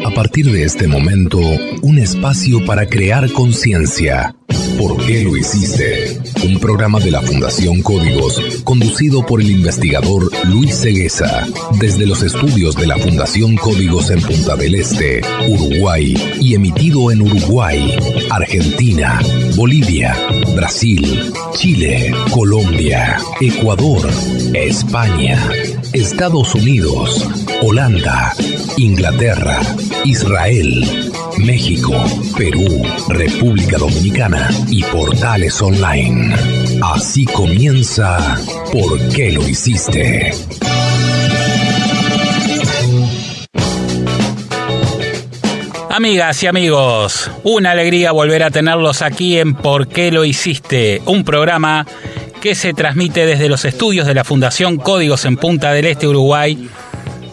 A partir de este momento, un espacio para crear conciencia. ¿Por qué lo hiciste? Un programa de la Fundación Códigos, conducido por el investigador Luis Cegueza, desde los estudios de la Fundación Códigos en Punta del Este, Uruguay, y emitido en Uruguay, Argentina, Bolivia, Brasil, Chile, Colombia, Ecuador, España, Estados Unidos, Holanda, Inglaterra, Israel, México, Perú, República Dominicana y portales online. Así comienza ¿Por qué lo hiciste? Amigas y amigos, una alegría volver a tenerlos aquí en ¿Por qué lo hiciste? Un programa que se transmite desde los estudios de la Fundación Códigos en Punta del Este, Uruguay,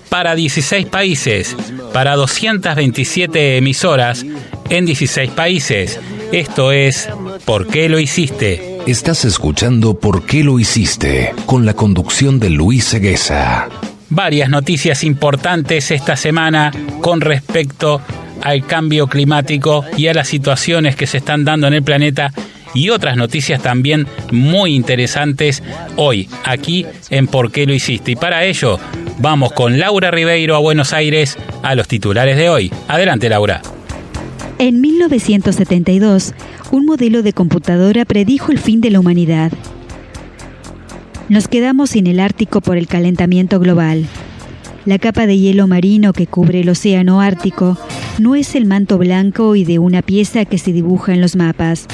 para 16 países, para 227 emisoras en 16 países. Esto es ¿Por qué lo hiciste? Estás escuchando ¿Por qué lo hiciste? Con la conducción de Luis Cegueza. Varias noticias importantes esta semana con respecto al cambio climático y a las situaciones que se están dando en el planeta, y otras noticias también muy interesantes hoy, aquí en ¿Por qué lo hiciste? Y para ello, vamos con Laura Ribeiro a Buenos Aires a los titulares de hoy. Adelante, Laura. En 1972, un modelo de computadora predijo el fin de la humanidad. Nos quedamos sin el Ártico por el calentamiento global. La capa de hielo marino que cubre el océano Ártico no es el manto blanco y de una pieza que se dibuja en los mapas.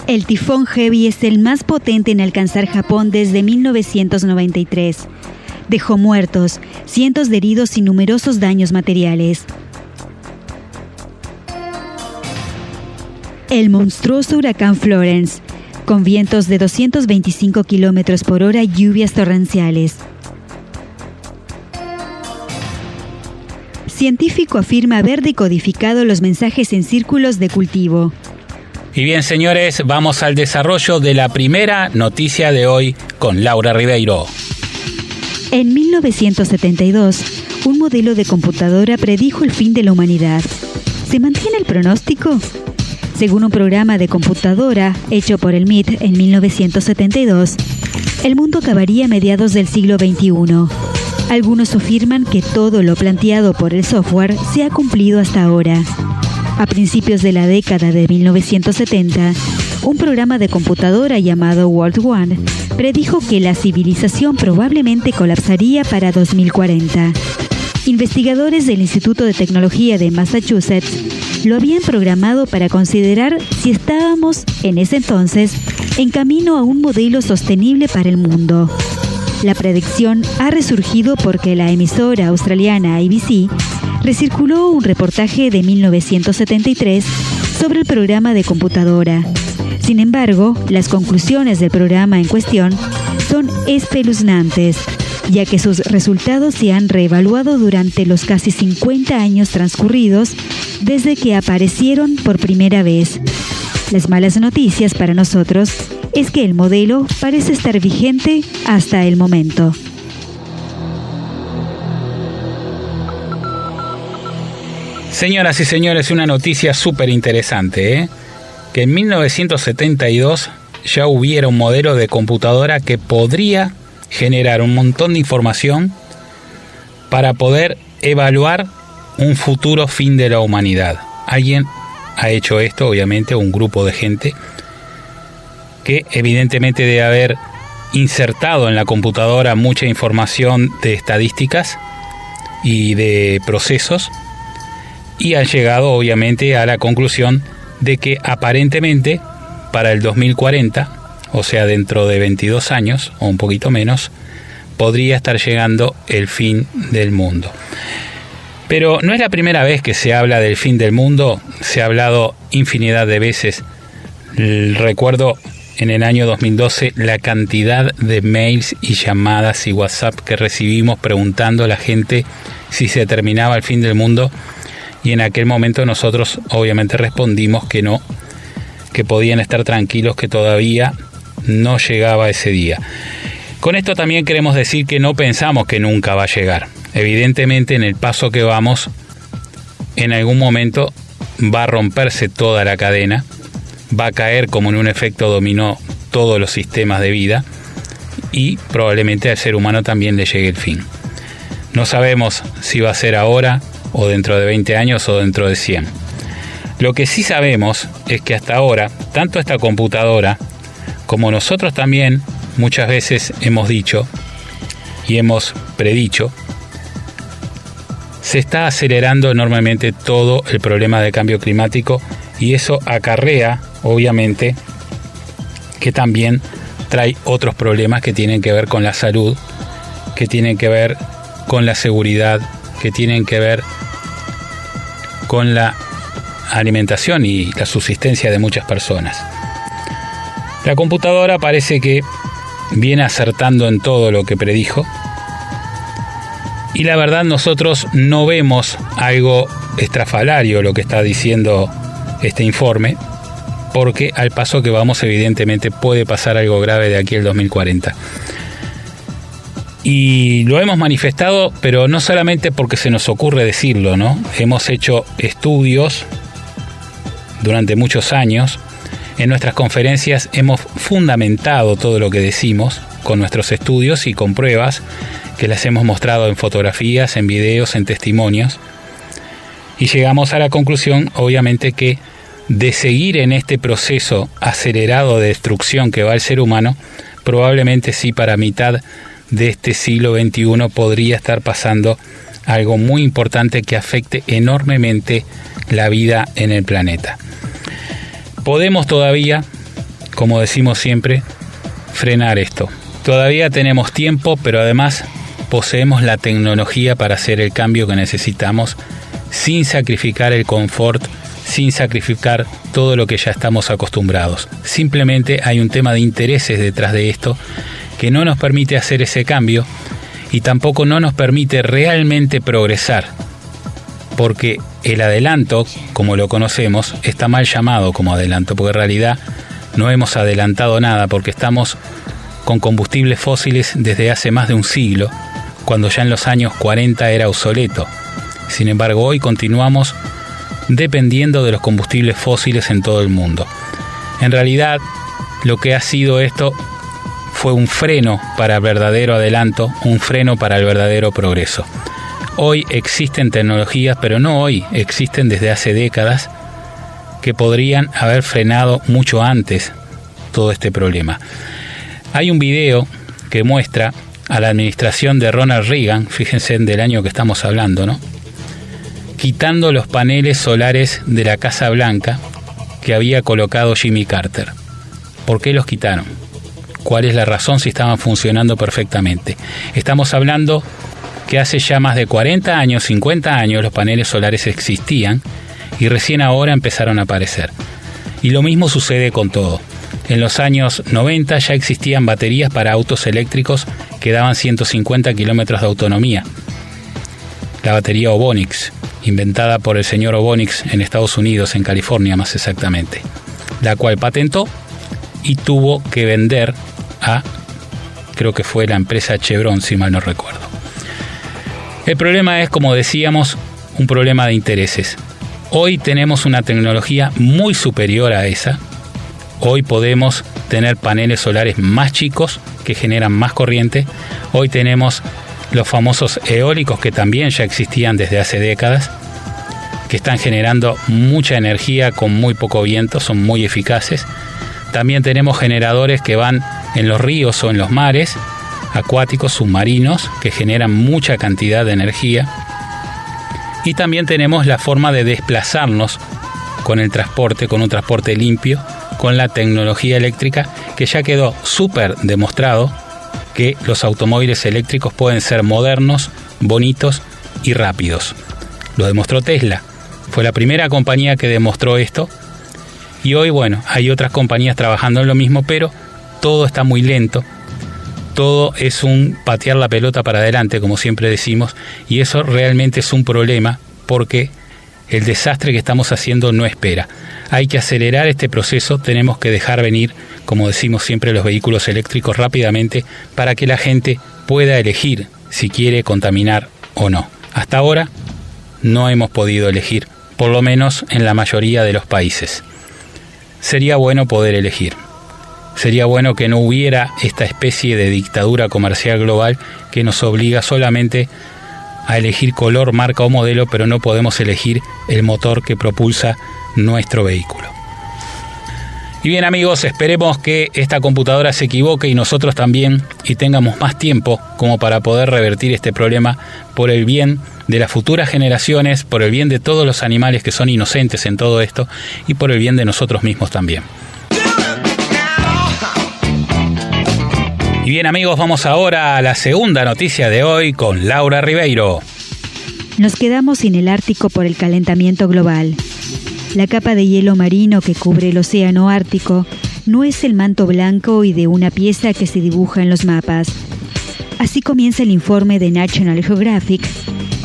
El tifón Heavy es el más potente en alcanzar Japón desde 1993. Dejó muertos, cientos de heridos y numerosos daños materiales. El monstruoso huracán Florence, con vientos de 225 kilómetros por hora y lluvias torrenciales. Científico afirma haber decodificado los mensajes en círculos de cultivo. Y bien, señores, vamos al desarrollo de la primera noticia de hoy con Laura Ribeiro. En 1972, un modelo de computadora predijo el fin de la humanidad. ¿Se mantiene el pronóstico? Según un programa de computadora hecho por el MIT en 1972, el mundo acabaría a mediados del siglo XXI. Algunos afirman que todo lo planteado por el software se ha cumplido hasta ahora. A principios de la década de 1970, un programa de computadora llamado World One predijo que la civilización probablemente colapsaría para 2040. Investigadores del Instituto de Tecnología de Massachusetts lo habían programado para considerar si estábamos, en ese entonces, en camino a un modelo sostenible para el mundo. La predicción ha resurgido porque la emisora australiana ABC recirculó un reportaje de 1973 sobre el programa de computadora. Sin embargo, las conclusiones del programa en cuestión son espeluznantes, ya que sus resultados se han reevaluado durante los casi 50 años transcurridos desde que aparecieron por primera vez. Las malas noticias para nosotros es que el modelo parece estar vigente hasta el momento. Señoras y señores, una noticia súper interesante, que en 1972 ya hubiera un modelo de computadora que podría generar un montón de información para poder evaluar un futuro fin de la humanidad. Alguien ha hecho esto, obviamente, un grupo de gente que evidentemente debe haber insertado en la computadora mucha información de estadísticas y de procesos, y han llegado obviamente a la conclusión de que aparentemente para el 2040, o sea dentro de 22 años o un poquito menos, podría estar llegando el fin del mundo. Pero no es la primera vez que se habla del fin del mundo, se ha hablado infinidad de veces. Recuerdo en el año 2012 la cantidad de mails y llamadas y WhatsApp que recibimos preguntando a la gente si se terminaba el fin del mundo, y en aquel momento nosotros obviamente respondimos que no, que podían estar tranquilos, que todavía no llegaba ese día. Con esto también queremos decir que no pensamos que nunca va a llegar. evidentemente en el paso que vamos, en algún momento va a romperse toda la cadena, va a caer como en un efecto dominó todos los sistemas de vida y probablemente al ser humano también le llegue el fin. No sabemos si va a ser ahora o dentro de 20 años o dentro de 100. Lo que sí sabemos es que hasta ahora, tanto esta computadora como nosotros también muchas veces hemos dicho y hemos predicho, se está acelerando enormemente todo el problema de cambio climático y eso acarrea, obviamente, que también trae otros problemas que tienen que ver con la salud, que tienen que ver con la seguridad, que tienen que ver con la alimentación y la subsistencia de muchas personas. La computadora parece que viene acertando en todo lo que predijo y la verdad nosotros no vemos algo estrafalario lo que está diciendo este informe, porque al paso que vamos evidentemente puede pasar algo grave de aquí al 2040. Y lo hemos manifestado, pero no solamente porque se nos ocurre decirlo, ¿no? Hemos hecho estudios durante muchos años. En nuestras conferencias hemos fundamentado todo lo que decimos con nuestros estudios y con pruebas que las hemos mostrado en fotografías, en videos, en testimonios. Y llegamos a la conclusión, obviamente, que de seguir en este proceso acelerado de destrucción que va el ser humano, probablemente sí para mitad de este siglo XXI podría estar pasando algo muy importante que afecte enormemente la vida en el planeta. Podemos todavía, como decimos siempre, frenar esto. Todavía tenemos tiempo, pero además poseemos la tecnología para hacer el cambio que necesitamos sin sacrificar el confort, sin sacrificar todo lo que ya estamos acostumbrados. Simplemente hay un tema de intereses detrás de esto que no nos permite hacer ese cambio y tampoco no nos permite realmente progresar, porque el adelanto, como lo conocemos, está mal llamado como adelanto, porque en realidad no hemos adelantado nada, porque estamos con combustibles fósiles desde hace más de un siglo, cuando ya en los años 40 era obsoleto. Sin embargo, hoy continuamos dependiendo de los combustibles fósiles en todo el mundo. En realidad, lo que ha sido esto fue un freno para el verdadero adelanto, un freno para el verdadero progreso. Hoy existen tecnologías, pero no hoy, existen desde hace décadas, que podrían haber frenado mucho antes todo este problema. Hay un video que muestra a la administración de Ronald Reagan, fíjense del año que estamos hablando, ¿no?, quitando los paneles solares de la Casa Blanca que había colocado Jimmy Carter. ¿Por qué los quitaron? ¿Cuál es la razón si estaban funcionando perfectamente? Estamos hablando que hace ya más de 40 años, 50 años, los paneles solares existían y recién ahora empezaron a aparecer. Y lo mismo sucede con todo. En los años 90 ya existían baterías para autos eléctricos que daban 150 kilómetros de autonomía. La batería Ovonix, inventada por el señor Ovonix en Estados Unidos, en California más exactamente, la cual patentó y tuvo que vender a, creo que fue la empresa Chevron, si mal no recuerdo. El problema es, como decíamos, un problema de intereses. Hoy tenemos una tecnología muy superior a esa. Hoy podemos tener paneles solares más chicos que generan más corriente. Hoy tenemos los famosos eólicos que también ya existían desde hace décadas, que están generando mucha energía con muy poco viento, son muy eficaces. También tenemos generadores que van en los ríos o en los mares acuáticos, submarinos, que generan mucha cantidad de energía. Y también tenemos la forma de desplazarnos con el transporte, con un transporte limpio, con la tecnología eléctrica, que ya quedó súper demostrado que los automóviles eléctricos pueden ser modernos, bonitos y rápidos. Lo demostró Tesla. Fue la primera compañía que demostró esto. Y hoy, bueno, hay otras compañías trabajando en lo mismo, pero todo está muy lento. Todo es un patear la pelota para adelante, como siempre decimos, y eso realmente es un problema porque el desastre que estamos haciendo no espera. Hay que acelerar este proceso, tenemos que dejar venir, como decimos siempre, los vehículos eléctricos rápidamente para que la gente pueda elegir si quiere contaminar o no. Hasta ahora no hemos podido elegir, por lo menos en la mayoría de los países. Sería bueno poder elegir. Sería bueno que no hubiera esta especie de dictadura comercial global que nos obliga solamente a elegir color, marca o modelo, pero no podemos elegir el motor que propulsa nuestro vehículo. Y bien, amigos, esperemos que esta computadora se equivoque y nosotros también, y tengamos más tiempo como para poder revertir este problema por el bien de las futuras generaciones, por el bien de todos los animales que son inocentes en todo esto y por el bien de nosotros mismos también. Y bien, amigos, vamos ahora a la segunda noticia de hoy con Laura Ribeiro. Nos quedamos sin el Ártico por el calentamiento global. La capa de hielo marino que cubre el océano Ártico no es el manto blanco y de una pieza que se dibuja en los mapas. Así comienza el informe de National Geographic.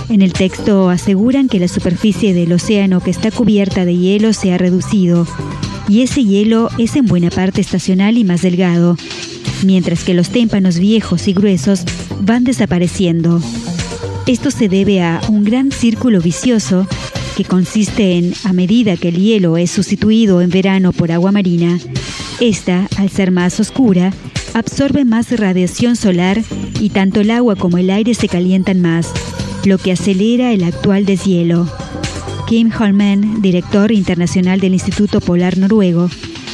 En el texto aseguran que la superficie del océano que está cubierta de hielo se ha reducido, y ese hielo es en buena parte estacional y más delgado, mientras que los témpanos viejos y gruesos van desapareciendo. Esto se debe a un gran círculo vicioso que consiste en, a medida que el hielo es sustituido en verano por agua marina, esta, al ser más oscura, absorbe más radiación solar y tanto el agua como el aire se calientan más, lo que acelera el actual deshielo. Kim Holmen, director internacional del Instituto Polar Noruego,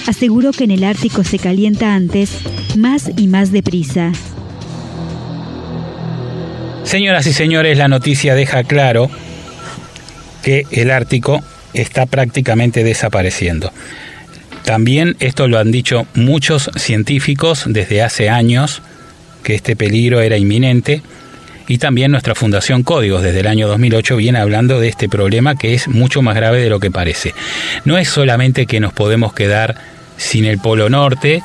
aseguró que en el Ártico se calienta antes, más y más deprisa. Señoras y señores, la noticia deja claro que el Ártico está prácticamente desapareciendo. También esto lo han dicho muchos científicos desde hace años, que este peligro era inminente, y también nuestra Fundación Códigos desde el año 2008 viene hablando de este problema que es mucho más grave de lo que parece. No es solamente que nos podemos quedar sin el Polo Norte,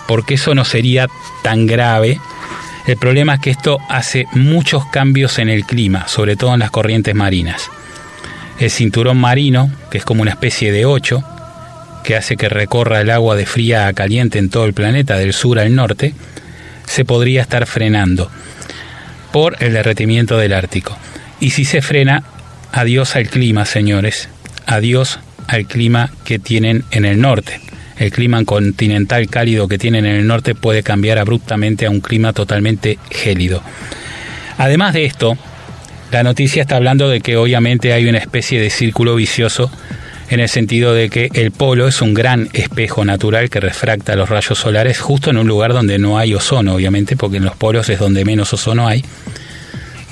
porque eso no sería tan grave. El problema es que esto hace muchos cambios en el clima, sobre todo en las corrientes marinas. El cinturón marino, que es como una especie de 8, que hace que recorra el agua de fría a caliente en todo el planeta, del sur al norte, se podría estar frenando por el derretimiento del Ártico. Y si se frena, adiós al clima, señores, adiós al clima que tienen en el norte. El clima continental cálido que tienen en el norte puede cambiar abruptamente a un clima totalmente gélido. Además de esto, la noticia está hablando de que obviamente hay una especie de círculo vicioso en el sentido de que el polo es un gran espejo natural que refracta los rayos solares justo en un lugar donde no hay ozono, obviamente, porque en los polos es donde menos ozono hay.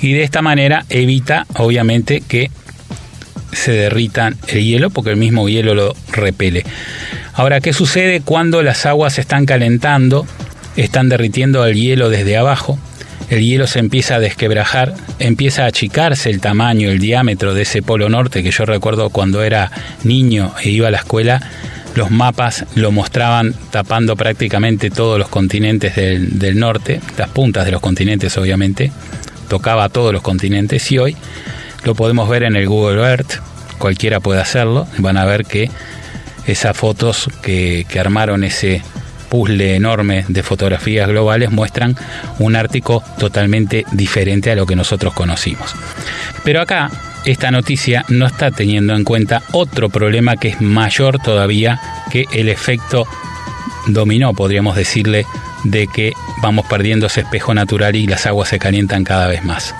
Y de esta manera evita, obviamente, que se derritan el hielo, porque el mismo hielo lo repele. Ahora, ¿qué sucede cuando las aguas se están calentando? Están derritiendo el hielo desde abajo. El hielo se empieza a desquebrajar, empieza a achicarse el tamaño, el diámetro de ese polo norte, que yo recuerdo cuando era niño e iba a la escuela, los mapas lo mostraban tapando prácticamente todos los continentes del norte, las puntas de los continentes obviamente, tocaba a todos los continentes, y hoy lo podemos ver en el Google Earth, cualquiera puede hacerlo, van a ver que esas fotos que armaron ese puzzle enorme de fotografías globales muestran un Ártico totalmente diferente a lo que nosotros conocimos. Pero acá esta noticia no está teniendo en cuenta otro problema que es mayor todavía, que el efecto dominó, podríamos decirle, de que vamos perdiendo ese espejo natural y las aguas se calientan cada vez más.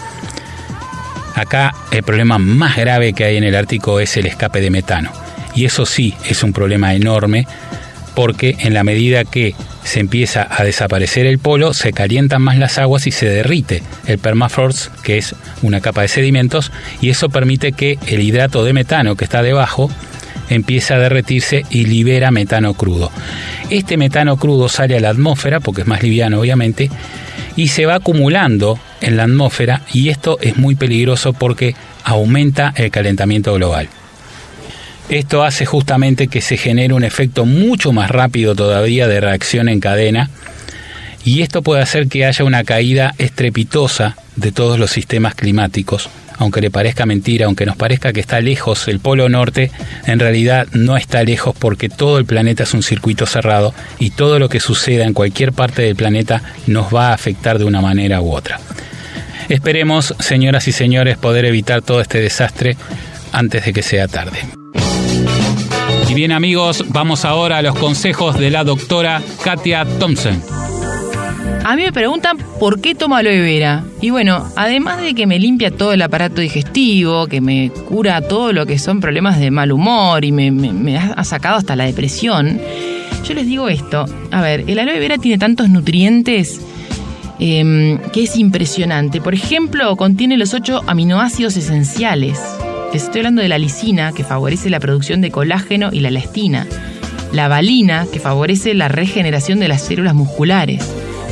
Acá el problema más grave que hay en el Ártico es el escape de metano, y eso sí es un problema enorme, porque en la medida que se empieza a desaparecer el polo, se calientan más las aguas y se derrite el permafrost, que es una capa de sedimentos, y eso permite que el hidrato de metano que está debajo empiece a derretirse y libera metano crudo. Este metano crudo sale a la atmósfera, porque es más liviano obviamente, y se va acumulando en la atmósfera, y esto es muy peligroso porque aumenta el calentamiento global. Esto hace justamente que se genere un efecto mucho más rápido todavía de reacción en cadena, y esto puede hacer que haya una caída estrepitosa de todos los sistemas climáticos. Aunque le parezca mentira, aunque nos parezca que está lejos el Polo Norte, en realidad no está lejos, porque todo el planeta es un circuito cerrado y todo lo que suceda en cualquier parte del planeta nos va a afectar de una manera u otra. Esperemos, señoras y señores, poder evitar todo este desastre antes de que sea tarde. Y bien, amigos, vamos ahora a los consejos de la doctora Katia Thompson. A mí me preguntan por qué tomo aloe vera. Y bueno, además de que me limpia todo el aparato digestivo, que me cura todo lo que son problemas de mal humor y me ha sacado hasta la depresión, yo les digo esto. A ver, el aloe vera tiene tantos nutrientes que es impresionante. Por ejemplo, contiene los 8 aminoácidos esenciales. Les estoy hablando de la lisina, que favorece la producción de colágeno y la elastina. La valina, que favorece la regeneración de las células musculares.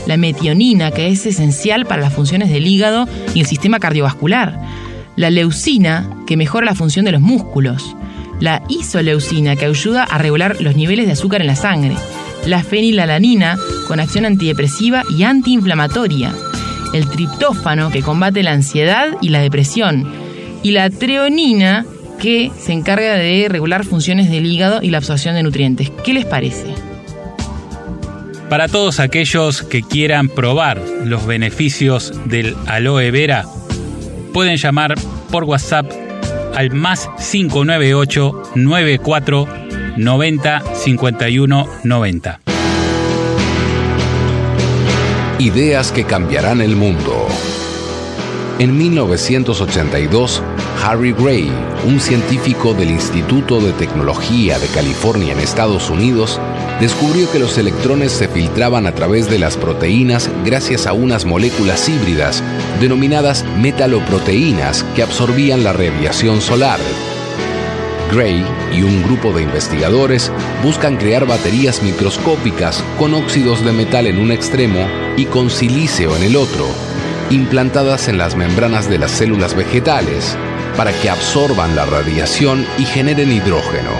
La metionina, que es esencial para las funciones del hígado y el sistema cardiovascular. La leucina, que mejora la función de los músculos. La isoleucina, que ayuda a regular los niveles de azúcar en la sangre. La fenilalanina, con acción antidepresiva y antiinflamatoria. El triptófano, que combate la ansiedad y la depresión. Y la treonina, que se encarga de regular funciones del hígado y la absorción de nutrientes. ¿Qué les parece? Para todos aquellos que quieran probar los beneficios del aloe vera, pueden llamar por WhatsApp al más 598 94 90 51 90. Ideas que cambiarán el mundo. En 1982, Harry Gray, un científico del Instituto de Tecnología de California en Estados Unidos, descubrió que los electrones se filtraban a través de las proteínas gracias a unas moléculas híbridas denominadas metaloproteínas que absorbían la radiación solar. Gray y un grupo de investigadores buscan crear baterías microscópicas con óxidos de metal en un extremo y con silicio en el otro, implantadas en las membranas de las células vegetales, para que absorban la radiación y generen hidrógeno.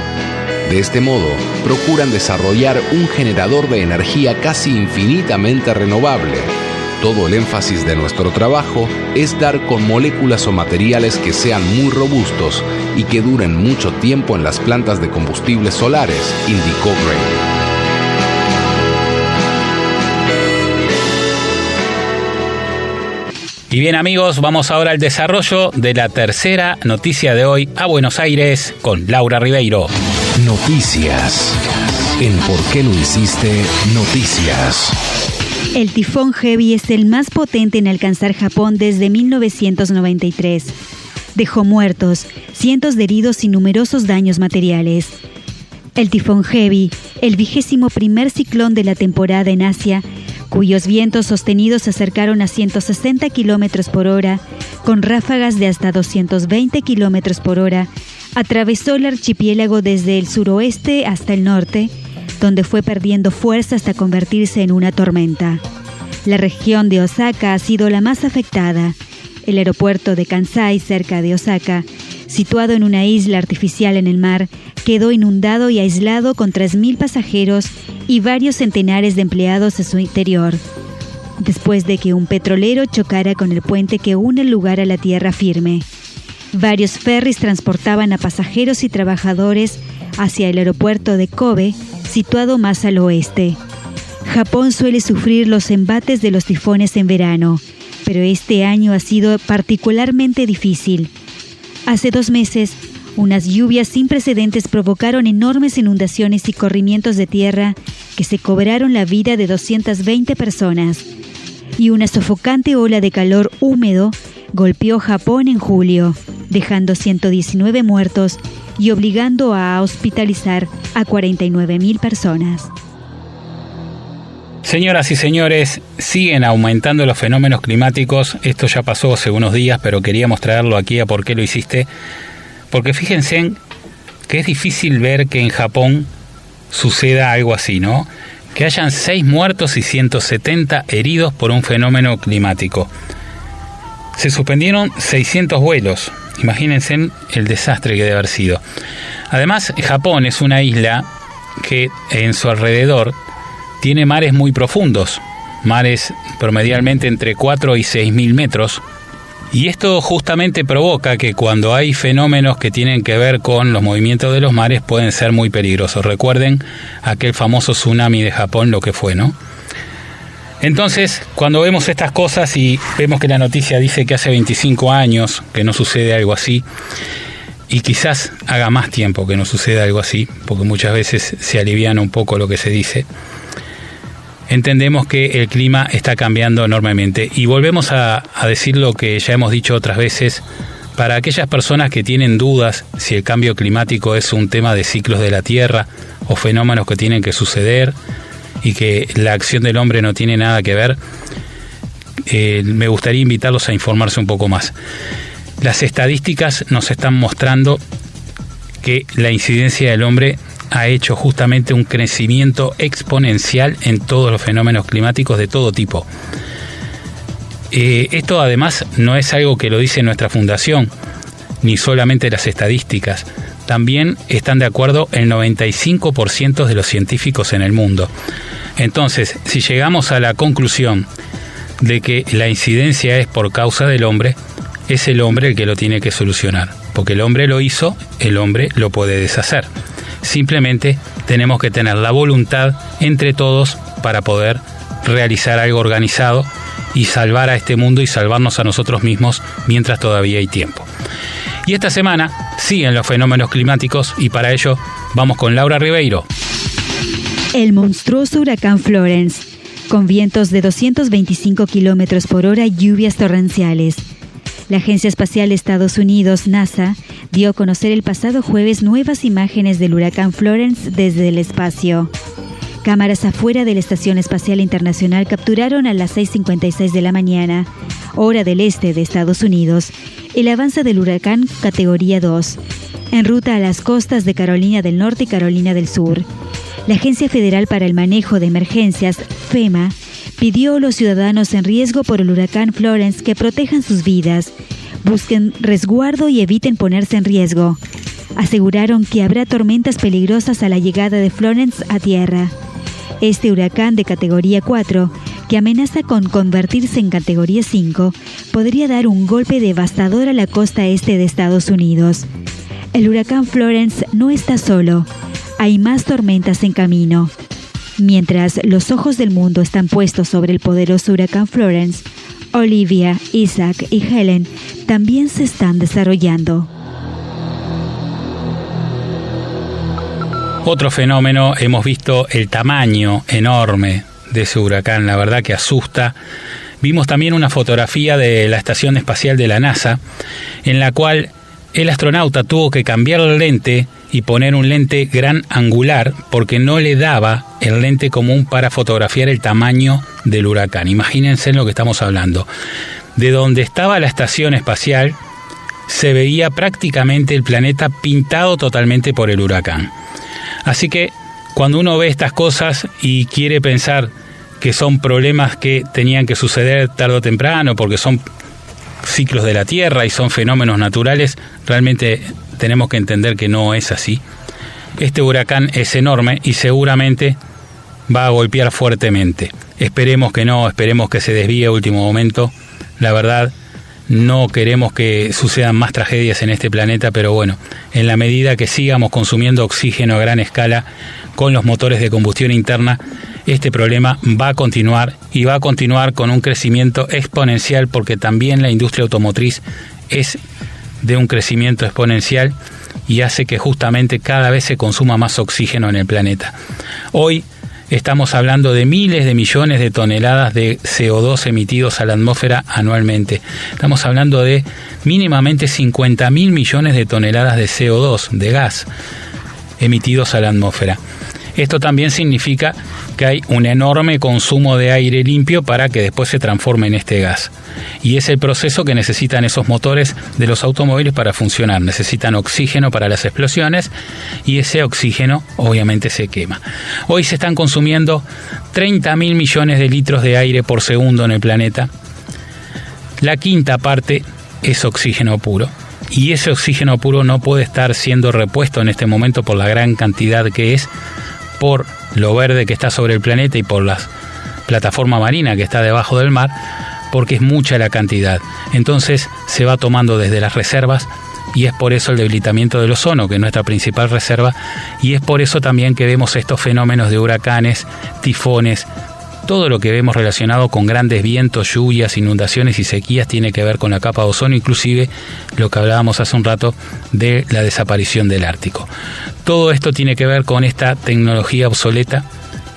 De este modo, procuran desarrollar un generador de energía casi infinitamente renovable. Todo el énfasis de nuestro trabajo es dar con moléculas o materiales que sean muy robustos y que duren mucho tiempo en las plantas de combustibles solares, indicó Gray. Y bien, amigos, vamos ahora al desarrollo de la tercera noticia de hoy a Buenos Aires con Laura Ribeiro. Noticias. En ¿Por qué lo hiciste? Noticias. El tifón Hebi es el más potente en alcanzar Japón desde 1993. Dejó muertos, cientos de heridos y numerosos daños materiales. El tifón Hebi, el 21º ciclón de la temporada en Asia, cuyos vientos sostenidos se acercaron a 160 km por hora, con ráfagas de hasta 220 km por hora, atravesó el archipiélago desde el suroeste hasta el norte, donde fue perdiendo fuerza hasta convertirse en una tormenta. La región de Osaka ha sido la más afectada. El aeropuerto de Kansai, cerca de Osaka, situado en una isla artificial en el mar, quedó inundado y aislado con 3.000 pasajeros y varios centenares de empleados en su interior, después de que un petrolero chocara con el puente que une el lugar a la tierra firme. Varios ferries transportaban a pasajeros y trabajadores hacia el aeropuerto de Kobe, situado más al oeste. Japón suele sufrir los embates de los tifones en verano, pero este año ha sido particularmente difícil. Hace 2 meses, unas lluvias sin precedentes provocaron enormes inundaciones y corrimientos de tierra que se cobraron la vida de 220 personas. Y una sofocante ola de calor húmedo golpeó Japón en julio, dejando 119 muertos y obligando a hospitalizar a 49.000 personas. Señoras y señores, siguen aumentando los fenómenos climáticos. Esto ya pasó hace unos días, pero queríamos traerlo aquí a ¿Por qué lo hiciste? Porque fíjense que es difícil ver que en Japón suceda algo así, ¿no? Que hayan 6 muertos y 170 heridos por un fenómeno climático. Se suspendieron 600 vuelos. Imagínense el desastre que debe haber sido. Además, Japón es una isla que en su alrededor tiene mares muy profundos, mares promedialmente entre 4 y 6.000 metros. Y esto justamente provoca que cuando hay fenómenos que tienen que ver con los movimientos de los mares pueden ser muy peligrosos. Recuerden aquel famoso tsunami de Japón, lo que fue, ¿no? Entonces, cuando vemos estas cosas y vemos que la noticia dice que hace 25 años que no sucede algo así, y quizás haga más tiempo que no suceda algo así, porque muchas veces se aliviana un poco lo que se dice, entendemos que el clima está cambiando enormemente. Y volvemos a decir lo que ya hemos dicho otras veces, para aquellas personas que tienen dudas si el cambio climático es un tema de ciclos de la Tierra o fenómenos que tienen que suceder y que la acción del hombre no tiene nada que ver, me gustaría invitarlos a informarse un poco más. Las estadísticas nos están mostrando que la incidencia del hombre ha hecho justamente un crecimiento exponencial en todos los fenómenos climáticos de todo tipo. Esto además no es algo que lo dice nuestra fundación, ni solamente las estadísticas. También están de acuerdo el 95% de los científicos en el mundo. Entonces, si llegamos a la conclusión de que la incidencia es por causa del hombre, es el hombre el que lo tiene que solucionar. Porque el hombre lo hizo, el hombre lo puede deshacer. Simplemente tenemos que tener la voluntad entre todos para poder realizar algo organizado y salvar a este mundo y salvarnos a nosotros mismos mientras todavía hay tiempo. Y esta semana siguen los fenómenos climáticos y para ello vamos con Laura Ribeiro. El monstruoso huracán Florence, con vientos de 225 kilómetros por hora y lluvias torrenciales. La Agencia Espacial de Estados Unidos, NASA, dio a conocer el pasado jueves nuevas imágenes del huracán Florence desde el espacio. Cámaras afuera de la Estación Espacial Internacional capturaron a las 6:56 de la mañana, hora del este de Estados Unidos, el avance del huracán categoría 2, en ruta a las costas de Carolina del Norte y Carolina del Sur. La Agencia Federal para el Manejo de Emergencias, FEMA, pidió a los ciudadanos en riesgo por el huracán Florence que protejan sus vidas, busquen resguardo y eviten ponerse en riesgo. Aseguraron que habrá tormentas peligrosas a la llegada de Florence a tierra. Este huracán de categoría 4, que amenaza con convertirse en categoría 5, podría dar un golpe devastador a la costa este de Estados Unidos. El huracán Florence no está solo. Hay más tormentas en camino. Mientras los ojos del mundo están puestos sobre el poderoso huracán Florence, Olivia, Isaac y Helen también se están desarrollando. Otro fenómeno, hemos visto el tamaño enorme de ese huracán, la verdad que asusta. Vimos también una fotografía de la Estación Espacial de la NASA, en la cual el astronauta tuvo que cambiar el lente y poner un lente gran angular porque no le daba el lente común para fotografiar el tamaño del huracán. Imagínense en lo que estamos hablando. De donde estaba la estación espacial se veía prácticamente el planeta pintado totalmente por el huracán. Así que cuando uno ve estas cosas y quiere pensar que son problemas que tenían que suceder tarde o temprano porque son ciclos de la Tierra y son fenómenos naturales, realmente tenemos que entender que no es así. Este huracán es enorme y seguramente va a golpear fuertemente. Esperemos que no, esperemos que se desvíe a último momento. La verdad, no queremos que sucedan más tragedias en este planeta, pero bueno, en la medida que sigamos consumiendo oxígeno a gran escala con los motores de combustión interna, este problema va a continuar y va a continuar con un crecimiento exponencial porque también la industria automotriz es de un crecimiento exponencial y hace que justamente cada vez se consuma más oxígeno en el planeta. Hoy estamos hablando de miles de millones de toneladas de CO2 emitidos a la atmósfera anualmente. Estamos hablando de mínimamente 50.000 millones de toneladas de CO2, de gas, emitidos a la atmósfera. Esto también significa que hay un enorme consumo de aire limpio para que después se transforme en este gas. Y es el proceso que necesitan esos motores de los automóviles para funcionar. Necesitan oxígeno para las explosiones y ese oxígeno obviamente se quema. Hoy se están consumiendo 30.000 millones de litros de aire por segundo en el planeta. La quinta parte es oxígeno puro. Y ese oxígeno puro no puede estar siendo repuesto en este momento por la gran cantidad que es, por lo verde que está sobre el planeta y por la plataforma marina que está debajo del mar, porque es mucha la cantidad. Entonces se va tomando desde las reservas y es por eso el debilitamiento del ozono, que es nuestra principal reserva, y es por eso también que vemos estos fenómenos de huracanes, tifones, todo lo que vemos relacionado con grandes vientos, lluvias, inundaciones y sequías tiene que ver con la capa de ozono, inclusive lo que hablábamos hace un rato de la desaparición del Ártico. Todo esto tiene que ver con esta tecnología obsoleta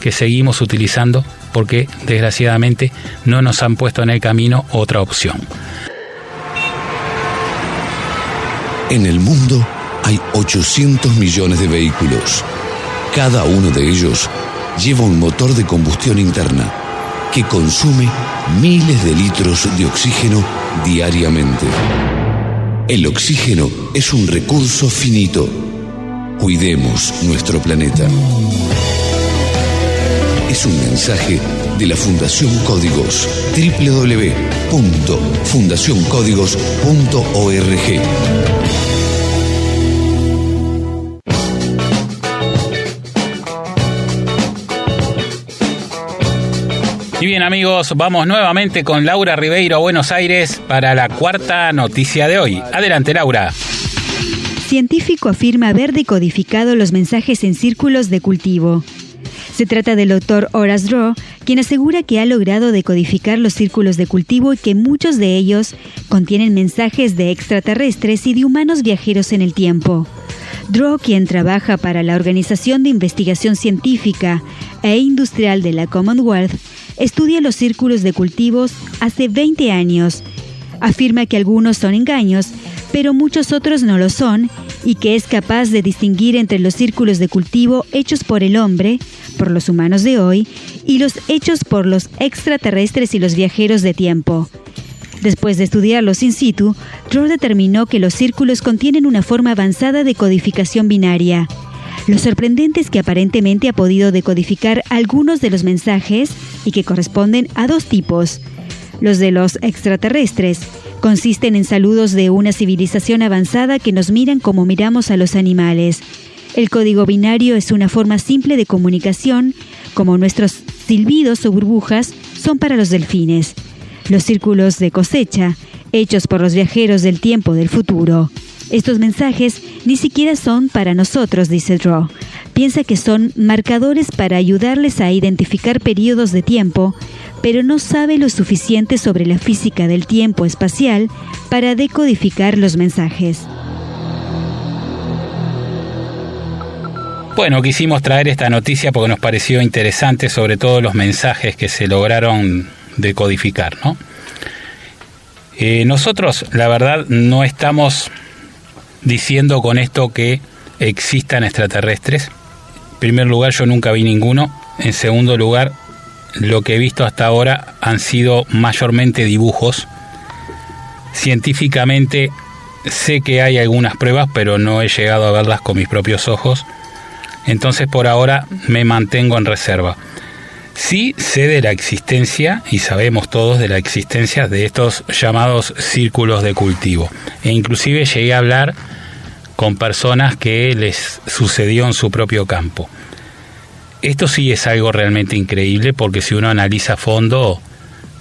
que seguimos utilizando porque desgraciadamente no nos han puesto en el camino otra opción. En el mundo hay 800 millones de vehículos. Cada uno de ellos lleva un motor de combustión interna que consume miles de litros de oxígeno diariamente. El oxígeno es un recurso finito. Cuidemos nuestro planeta. Es un mensaje de la Fundación Códigos. www.fundacioncódigos.org. Y bien, amigos, vamos nuevamente con Laura Ribeiro a Buenos Aires para la cuarta noticia de hoy. Adelante, Laura. Científico afirma haber decodificado los mensajes en círculos de cultivo. Se trata del doctor Horace Droe, quien asegura que ha logrado decodificar los círculos de cultivo y que muchos de ellos contienen mensajes de extraterrestres y de humanos viajeros en el tiempo. Droe, quien trabaja para la Organización de Investigación Científica e Industrial de la Commonwealth, estudia los círculos de cultivos hace 20 años. Afirma que algunos son engaños, pero muchos otros no lo son, y que es capaz de distinguir entre los círculos de cultivo hechos por el hombre, por los humanos de hoy, y los hechos por los extraterrestres y los viajeros de tiempo. Después de estudiarlos in situ, Droe determinó que los círculos contienen una forma avanzada de codificación binaria. Lo sorprendente es que aparentemente ha podido decodificar algunos de los mensajes y que corresponden a dos tipos. Los de los extraterrestres consisten en saludos de una civilización avanzada que nos miran como miramos a los animales. El código binario es una forma simple de comunicación, como nuestros silbidos o burbujas son para los delfines. Los círculos de cosecha, hechos por los viajeros del tiempo del futuro. Estos mensajes ni siquiera son para nosotros, dice Droe. Piensa que son marcadores para ayudarles a identificar periodos de tiempo, pero no sabe lo suficiente sobre la física del tiempo espacial para decodificar los mensajes. Bueno, quisimos traer esta noticia porque nos pareció interesante, sobre todo los mensajes que se lograron decodificar, ¿no? Nosotros, la verdad, no estamos diciendo con esto que existan extraterrestres. En primer lugar, yo nunca vi ninguno. En segundo lugar, lo que he visto hasta ahora han sido mayormente dibujos. Científicamente sé que hay algunas pruebas, pero no he llegado a verlas con mis propios ojos. Entonces, por ahora me mantengo en reserva. Sí sé de la existencia, y sabemos todos de la existencia de estos llamados círculos de cultivo. E inclusive llegué a hablar con personas que les sucedió en su propio campo. Esto sí es algo realmente increíble, porque si uno analiza a fondo,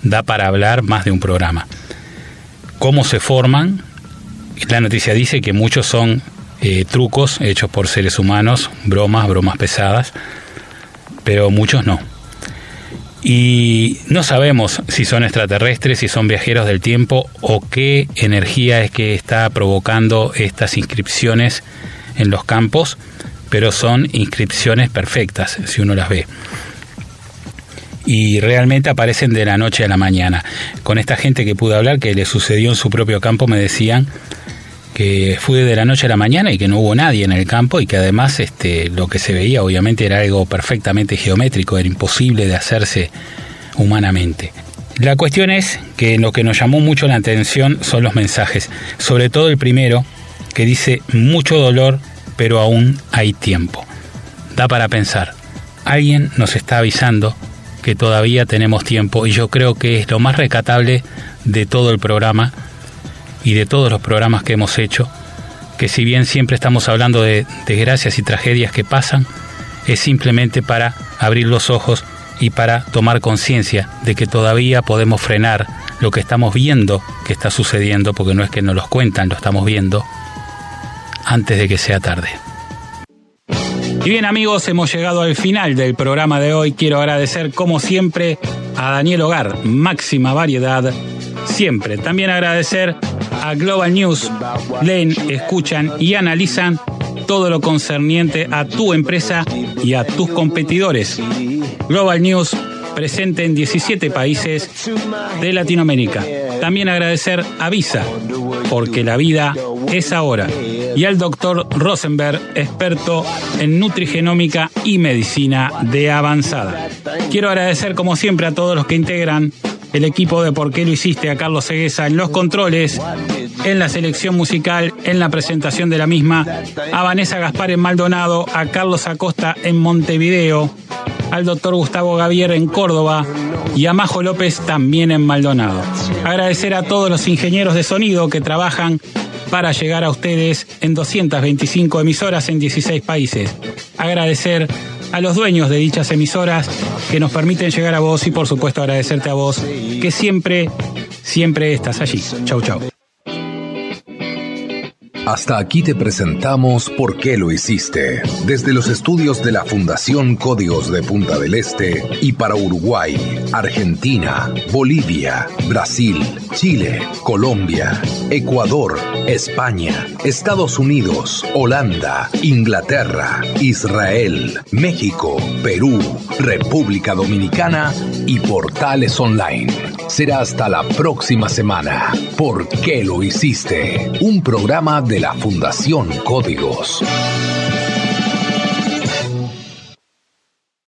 da para hablar más de un programa. ¿Cómo se forman? La noticia dice que muchos son trucos hechos por seres humanos, bromas pesadas, pero muchos no. Y no sabemos si son extraterrestres, si son viajeros del tiempo o qué energía es que está provocando estas inscripciones en los campos, pero son inscripciones perfectas si uno las ve. Y realmente aparecen de la noche a la mañana. Con esta gente que pude hablar, que le sucedió en su propio campo, me decían que fue de la noche a la mañana y que no hubo nadie en el campo, y que además lo que se veía obviamente era algo perfectamente geométrico, era imposible de hacerse humanamente. La cuestión es que lo que nos llamó mucho la atención son los mensajes, sobre todo el primero, que dice: mucho dolor, pero aún hay tiempo. Da para pensar, alguien nos está avisando que todavía tenemos tiempo, y yo creo que es lo más rescatable de todo el programa y de todos los programas que hemos hecho, que si bien siempre estamos hablando de desgracias y tragedias que pasan, es simplemente para abrir los ojos y para tomar conciencia de que todavía podemos frenar lo que estamos viendo que está sucediendo, porque no es que nos los cuentan, lo estamos viendo, antes de que sea tarde. Y bien, amigos, hemos llegado al final del programa de hoy. Quiero agradecer, como siempre, a Daniel Hogar, máxima variedad, siempre. También agradecer a Global News. Leen, escuchan y analizan todo lo concerniente a tu empresa y a tus competidores. Global News, presente en 17 países de Latinoamérica. También agradecer a Visa, porque la vida es ahora. Y al doctor Rosenberg, experto en nutrigenómica y medicina de avanzada. Quiero agradecer, como siempre, a todos los que integran el equipo de ¿Por qué lo hiciste? A Carlos Ceguesa en los controles, en la selección musical, en la presentación de la misma, a Vanessa Gaspar en Maldonado, a Carlos Acosta en Montevideo, al doctor Gustavo Gavier en Córdoba y a Majo López también en Maldonado. Agradecer a todos los ingenieros de sonido que trabajan para llegar a ustedes en 225 emisoras en 16 países. Agradecer a los dueños de dichas emisoras que nos permiten llegar a vos y, por supuesto, agradecerte a vos que siempre estás allí. Chau, chau. Hasta aquí te presentamos ¿Por qué lo hiciste? Desde los estudios de la Fundación Códigos de Punta del Este y para Uruguay, Argentina, Bolivia, Brasil, Chile, Colombia, Ecuador, España, Estados Unidos, Holanda, Inglaterra, Israel, México, Perú, República Dominicana y Portales Online. Será hasta la próxima semana. ¿Por qué lo hiciste? Un programa de la Fundación Códigos.